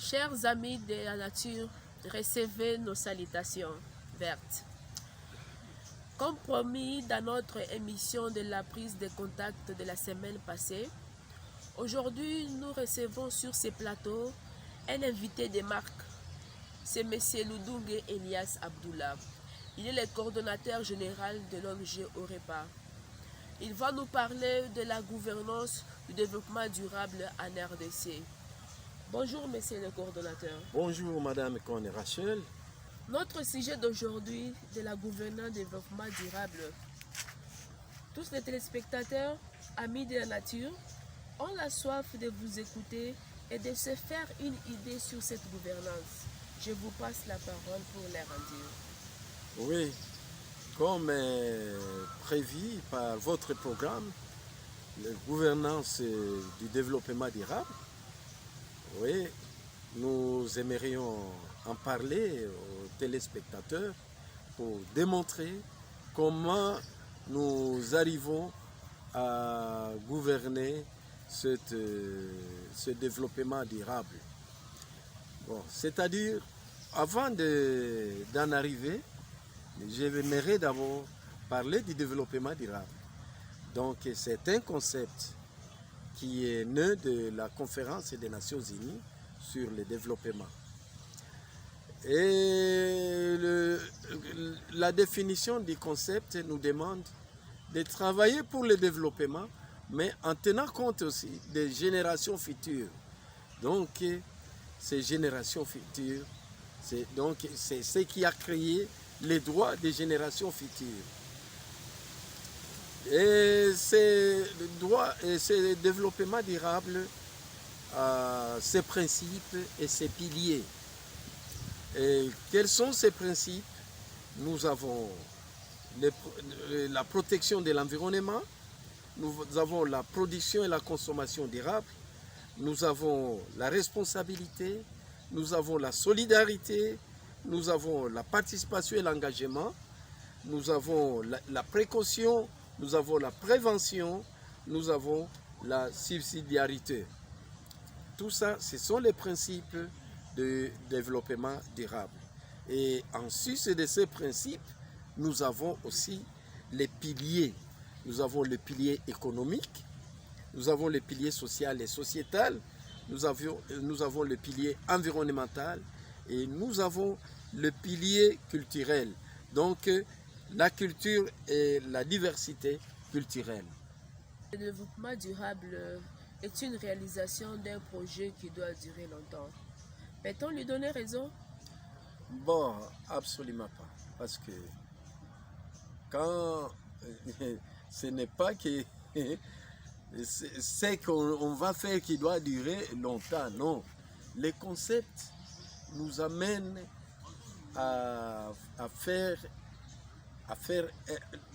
Chers amis de la nature, recevez nos salutations vertes. Comme promis dans notre émission de la prise de contact de la semaine passée, aujourd'hui nous recevons sur ce plateau un invité de marque. C'est M. Ludunge Elias Abdullah. Il est le coordonnateur général de l'ONG OREPA. Il va nous parler de la gouvernance du développement durable en RDC. Bonjour, monsieur le coordonnateur. Bonjour, madame Conne Rachel. Notre sujet d'aujourd'hui, de la gouvernance du développement durable. Tous les téléspectateurs, amis de la nature, ont la soif de vous écouter et de se faire une idée sur cette gouvernance. Je vous passe la parole pour les rendir. Oui, comme prévu par votre programme, la gouvernance du développement durable, oui, nous aimerions en parler aux téléspectateurs pour démontrer comment nous arrivons à gouverner ce développement durable. Bon, c'est-à-dire, avant d'en arriver, j'aimerais d'abord parler du développement durable. Donc, c'est un concept qui est né de la conférence des Nations Unies sur le développement. Et la définition du concept nous demande de travailler pour le développement, mais en tenant compte aussi des générations futures. Donc, ces générations futures, c'est ce qui a créé les droits des générations futures. Et ces droits et ce développement durable, ces principes et ces piliers. Et quels sont ces principes? Nous avons la protection de l'environnement, nous avons la production et la consommation durable, nous avons la responsabilité, nous avons la solidarité, nous avons la participation et l'engagement, nous avons la précaution, nous avons la prévention, nous avons la subsidiarité. Tout ça, ce sont les principes de développement durable. Et en sus de ces principes, nous avons aussi les piliers. Nous avons le pilier économique, nous avons le pilier social et sociétal, nous avons le pilier environnemental et nous avons le pilier culturel. Donc, la culture et la diversité culturelle. Le développement durable est une réalisation d'un projet qui doit durer longtemps. Peut-on lui donner raison? Bon, absolument pas. Parce que quand ce n'est pas que c'est qu'on va faire qui doit durer longtemps, non. Les concepts nous amènent à faire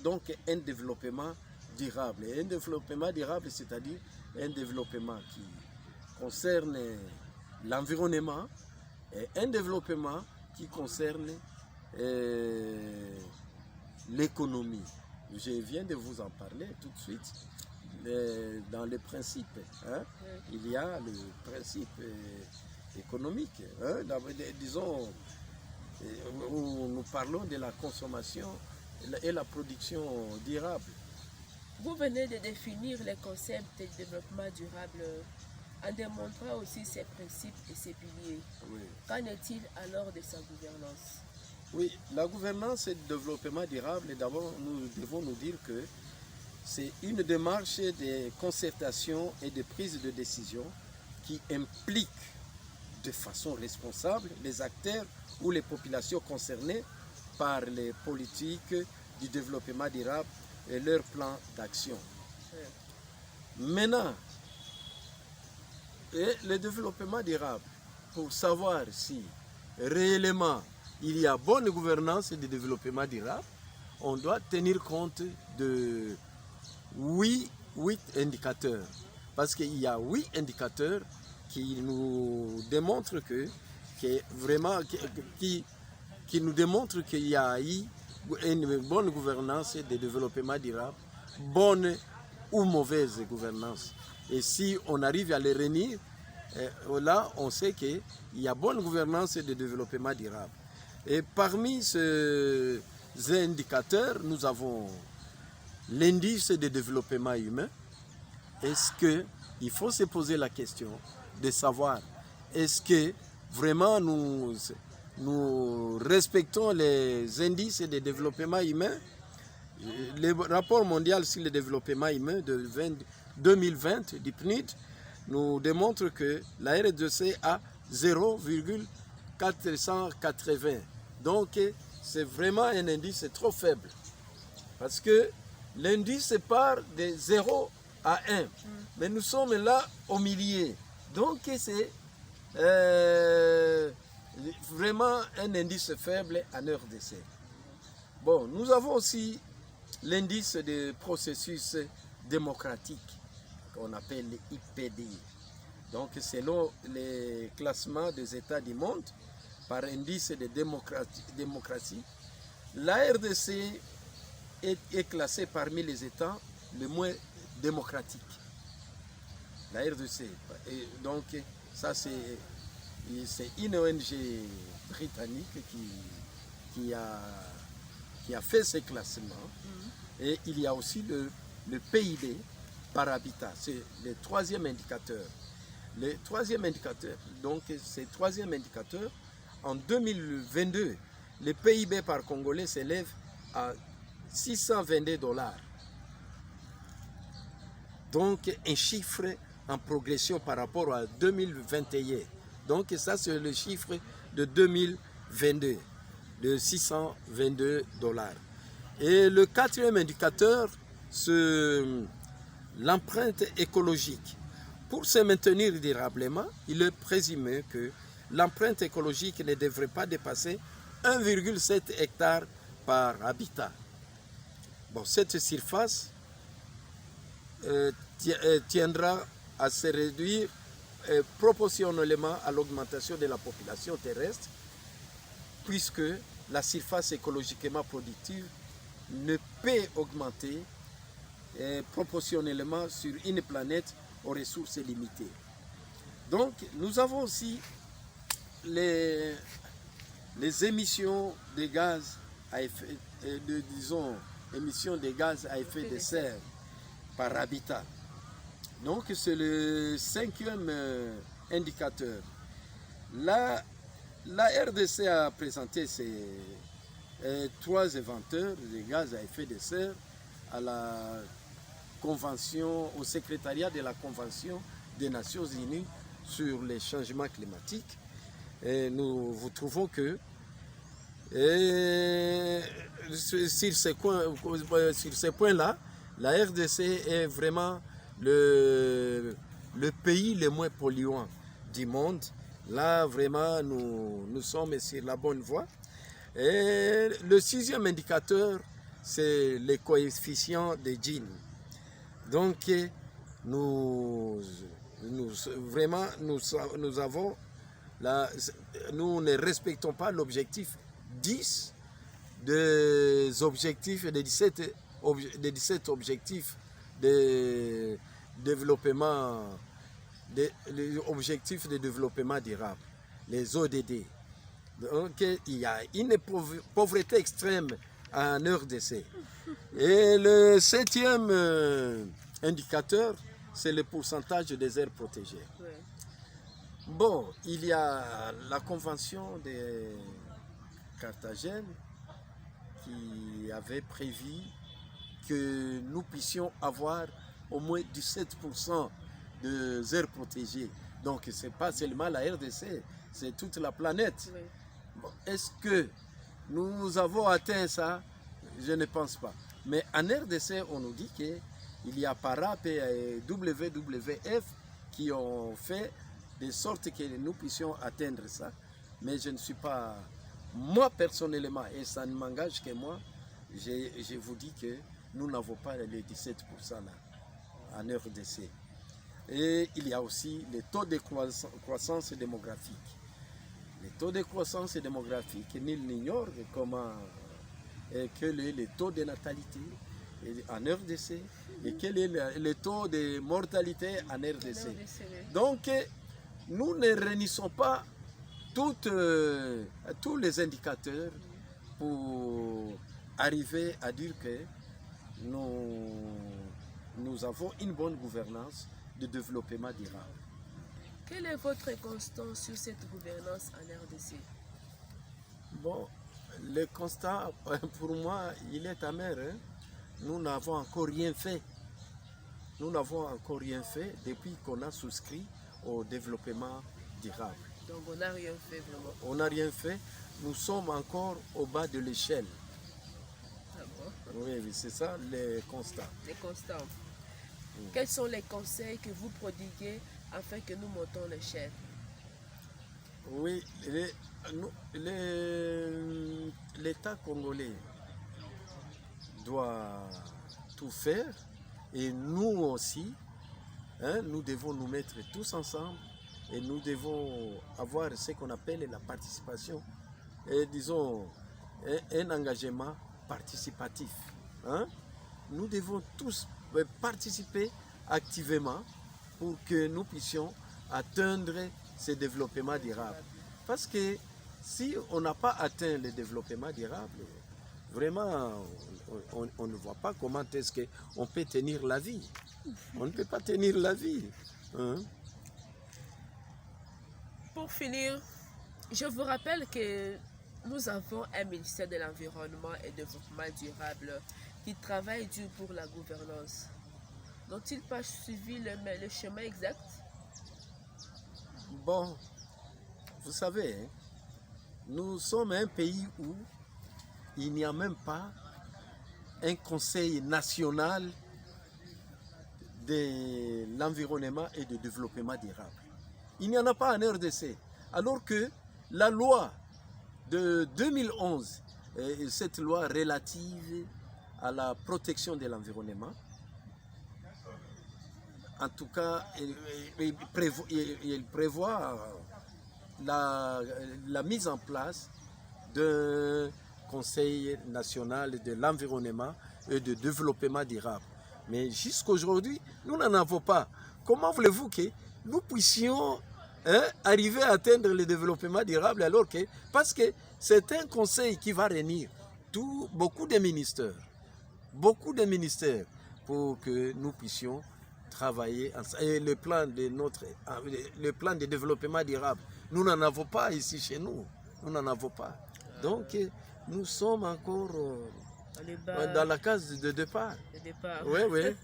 donc un développement durable. Et un développement durable, c'est-à-dire un développement qui concerne l'environnement et un développement qui concerne l'économie. Je viens de vous en parler tout de suite. Dans les principes, hein, il y a le principe économique. Hein, disons, où nous parlons de la consommation et la production durable. Vous venez de définir les concepts de développement durable en démontrant aussi ses principes et ses piliers. Oui. Qu'en est-il alors de sa gouvernance? Oui, la gouvernance et le développement durable, d'abord nous devons nous dire que c'est une démarche de concertation et de prise de décision qui implique de façon responsable les acteurs ou les populations concernées par les politiques du développement durable et leur plan d'action. Maintenant, le développement durable, pour savoir si réellement il y a bonne gouvernance et de développement durable, on doit tenir compte de 8 indicateurs. Parce qu'il y a 8 indicateurs qui nous démontrent qui nous démontrent qu'il y a eu une bonne gouvernance de développement durable, bonne ou mauvaise gouvernance. Et si on arrive à les réunir, là, on sait qu'il y a bonne gouvernance et de développement durable. Et parmi ces indicateurs, nous avons l'indice de développement humain. Est-ce qu'il faut se poser la question de savoir, est-ce que vraiment nous respectons les indices de développement humain? Le rapport mondial sur le développement humain de 2020 du PNUD nous démontre que la RDC a 0,480. Donc c'est vraiment un indice trop faible. Parce que l'indice part de 0 à 1. Mais nous sommes là au milieu. Donc c'est vraiment un indice faible en RDC. Bon, nous avons aussi l'indice de processus démocratique qu'on appelle IPD. Donc selon les classements des États du monde par indice de démocratie, la RDC est classée parmi les États les moins démocratiques. La RDC. Et donc ça c'est une ONG britannique qui a fait ces classements. Et il y a aussi le PIB par habitat. C'est le troisième indicateur. Le troisième indicateur, donc ce troisième indicateur, en 2022, le PIB par Congolais s'élève à 622 $. Donc un chiffre en progression par rapport à 2021. Donc ça c'est le chiffre de 2022, de 622 $. Et le quatrième indicateur, c'est l'empreinte écologique. Pour se maintenir durablement, il est présumé que l'empreinte écologique ne devrait pas dépasser 1,7 hectare par habitat. Bon, cette surface tiendra à se réduire proportionnellement à l'augmentation de la population terrestre, puisque la surface écologiquement productive ne peut augmenter proportionnellement sur une planète aux ressources limitées. Donc, nous avons aussi les émissions de gaz à effet, émissions de gaz à effet de serre par habitat. Donc, c'est le cinquième indicateur. La RDC a présenté ses 3 éventeurs de gaz à effet de serre à la convention, au secrétariat de la Convention des Nations Unies sur les changements climatiques. Et nous trouvons que sur ces points-là, la RDC est vraiment le pays le moins polluant du monde. Là, vraiment, nous sommes sur la bonne voie. Et le sixième indicateur, c'est les coefficients de Gini. Donc, nous ne respectons pas l'objectif 10 des objectifs, des 17 objectifs de développement, les objectifs de développement durable, les ODD. Donc, il y a une pauvreté extrême en RDC. Et le septième indicateur, c'est le pourcentage des aires protégées. Oui. Bon, il y a la convention de Carthagène qui avait prévu que nous puissions avoir au moins 17% des aires protégées. Donc, ce n'est pas seulement la RDC, c'est toute la planète. Oui. Bon, est-ce que nous avons atteint ça? Je ne pense pas. Mais en RDC, on nous dit qu'il y a PARAP et WWF qui ont fait de sorte que nous puissions atteindre ça. Mais je ne suis pas, moi personnellement, et ça ne m'engage que moi, je vous dis que nous n'avons pas les 17% là, en RDC. Et il y a aussi les taux de croissance démographique. Les taux de croissance démographique, nul n'ignore comment quel est le taux de natalité en RDC et quel est le taux de mortalité en RDC. Donc, nous ne réunissons pas tous les indicateurs pour arriver à dire que nous avons une bonne gouvernance de développement durable. Quel est votre constat sur cette gouvernance en RDC? Bon, le constat, pour moi, il est amer. Hein? Nous n'avons encore rien fait. Nous n'avons encore rien fait depuis qu'on a souscrit au développement durable. Donc on n'a rien fait vraiment. On n'a rien fait. Nous sommes encore au bas de l'échelle. Ah bon? Oui, c'est ça le constat. Les constats. Quels sont les conseils que vous prodiguez afin que nous montons l'échelle? Oui, l'État congolais doit tout faire et nous aussi, hein, nous devons nous mettre tous ensemble et nous devons avoir ce qu'on appelle la participation et disons un engagement participatif. Hein. Nous devons tous participer activement pour que nous puissions atteindre ce développement durable. Parce que si on n'a pas atteint le développement durable, vraiment, on ne voit pas comment est-ce qu'on peut tenir la vie. On ne peut pas tenir la vie. Hein? Pour finir, je vous rappelle que nous avons un ministère de l'Environnement et du Développement durable qui travaille dur pour la gouvernance. N'ont-ils pas suivi le chemin exact? Bon, vous savez, hein, nous sommes un pays où il n'y a même pas un conseil national de l'environnement et du développement durable. Il n'y en a pas en RDC. Alors que la loi de 2011, cette loi relative à la protection de l'environnement, en tout cas, il prévoit la mise en place d'un Conseil national de l'environnement et du développement durable. Mais jusqu'aujourd'hui, nous n'en avons pas. Comment voulez-vous que nous puissions arriver à atteindre le développement durable alors que, parce que c'est un conseil qui va réunir beaucoup de ministères pour que nous puissions travailler ensemble. Et le plan de développement durable, nous n'en avons pas ici chez nous. Nous n'en avons pas. Donc, nous sommes encore dans la case de départ. Oui, oui.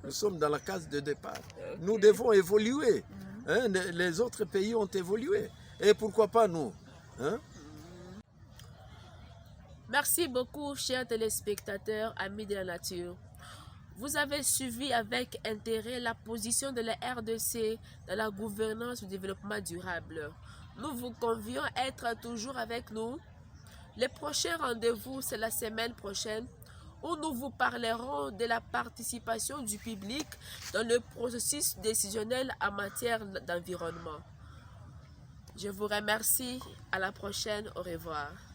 Nous sommes dans la case de départ. Okay. Nous devons évoluer. Hein? Les autres pays ont évolué. Et pourquoi pas nous? Hein? Merci beaucoup, chers téléspectateurs, amis de la nature. Vous avez suivi avec intérêt la position de la RDC dans la gouvernance du développement durable. Nous vous convions à être toujours avec nous. Le prochain rendez-vous, c'est la semaine prochaine, où nous vous parlerons de la participation du public dans le processus décisionnel en matière d'environnement. Je vous remercie. À la prochaine. Au revoir.